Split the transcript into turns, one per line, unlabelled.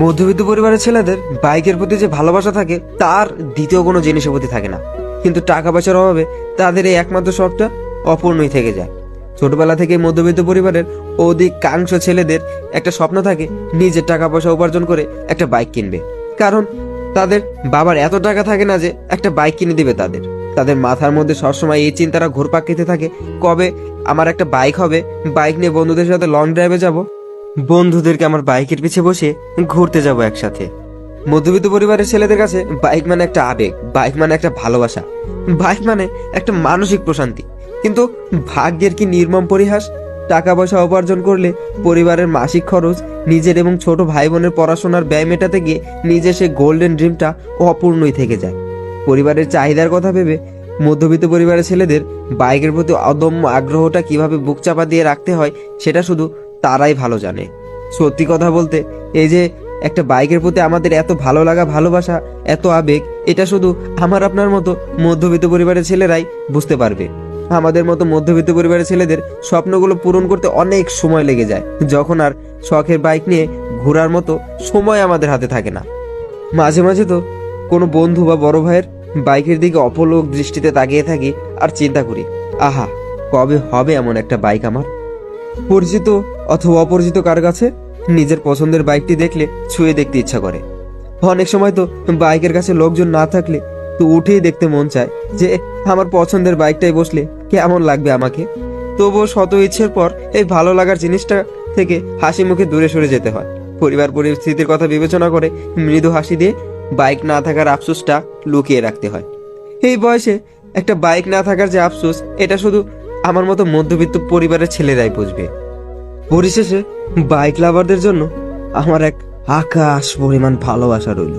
মধ্যবিত্ত পরিবারের ছেলেদের বাইকের প্রতি যে ভালোবাসা থাকে তার দ্বিতীয় কোনো জিনিসের প্রতি থাকে না, কিন্তু টাকা পয়সার অভাবে তাদের এই একমাত্র শখটা অপূর্ণই থেকে যায়। ছোটবেলা থেকে মধ্যবিত্ত পরিবারের অধিকাংশ ছেলেদের একটা স্বপ্ন থাকে নিজের টাকা পয়সা উপার্জন করে একটা বাইক কিনবে, কারণ তাদের বাবার এত টাকা থাকে না যে একটা বাইক কিনে দিবে। তাদের তাদের মাথার মধ্যে সবসময় এই চিন্তাটা ঘুরপাক খেতে থাকে, কবে আমার একটা বাইক হবে, বাইক নিয়ে বন্ধুদের সাথে লং ড্রাইভে যাব, বন্ধুদেরকে আমার বাইকের পিছে বসে ঘুরতে যাব একসাথে। মধ্যবিত্ত পরিবারের ছেলেদের কাছে বাইক মানে একটা আবেগ, বাইক মানে একটা ভালোবাসা, বাইক মানে একটা মানসিক প্রশান্তি। কিন্তু ভাগ্যের কি নির্মম পরিহাস, টাকা পয়সা উপার্জন করলে পরিবারের মাসিক খরচ, নিজের এবং ছোট ভাই বোনের পড়াশোনার ব্যয় মেটাতে গিয়ে নিজের সে গোল্ডেন ড্রিমটা অপূর্ণই থেকে যায়। পরিবারের চাহিদার কথা ভেবে মধ্যবিত্ত পরিবারের ছেলেদের বাইকের প্রতি অদম্য আগ্রহটা কিভাবে বুক চাপা দিয়ে রাখতে হয় সেটা শুধু তারাই ভালো জানে। সত্যি কথা বলতে, এই যে একটা বাইকের প্রতি আমাদের এত ভালো লাগা, ভালোবাসা, এত আবেগ, এটা শুধু আমার আপনার মতো মধ্যবিত্ত পরিবারের ছেলেরাই বুঝতে পারবে। আমাদের মতো মধ্যবিত্ত পরিবারের ছেলেদের স্বপ্নগুলো পূরণ করতে অনেক সময় লেগে যায়, যখন আর শখের বাইক নিয়ে ঘোরার মতো সময় আমাদের হাতে থাকে না। মাঝে মাঝে তো কোনো বন্ধু বা বড় ভাইয়ের বাইকের দিকে অপলক দৃষ্টিতে তাকিয়ে থাকি আর চিন্তা করি, আহা, কবে হবে এমন একটা বাইক আমার। পরিচিত অথবা অপরিচিত কার কাছে নিজের পছন্দের বাইকটি দেখলে ছুঁয়ে দেখতে ইচ্ছা করে। অনেক সময় তো বাইকের কাছে লোকজন না থাকলে তো উঠেই দেখতে মন চায় যে আমার পছন্দের বাইকটাই বসলে কেমন লাগবে আমাকে। তবুও শত ইচ্ছের পর এই ভালো লাগার জিনিসটা থেকে হাসি মুখে দূরে সরে যেতে হয়। পরিবার পরিস্থিতির কথা বিবেচনা করে মৃদু হাসি দিয়ে বাইক না থাকার আফসোসটা লুকিয়ে রাখতে হয়। এই বয়সে একটা বাইক না থাকার যে আফসোস, এটা শুধু আমার মতো মধ্যবিত্ত পরিবারের ছেলেরাই বুঝবে। পরিশেষে বাইক লাভারদের জন্য আমার এক আকাশ পরিমাণ ভালোবাসা রইল।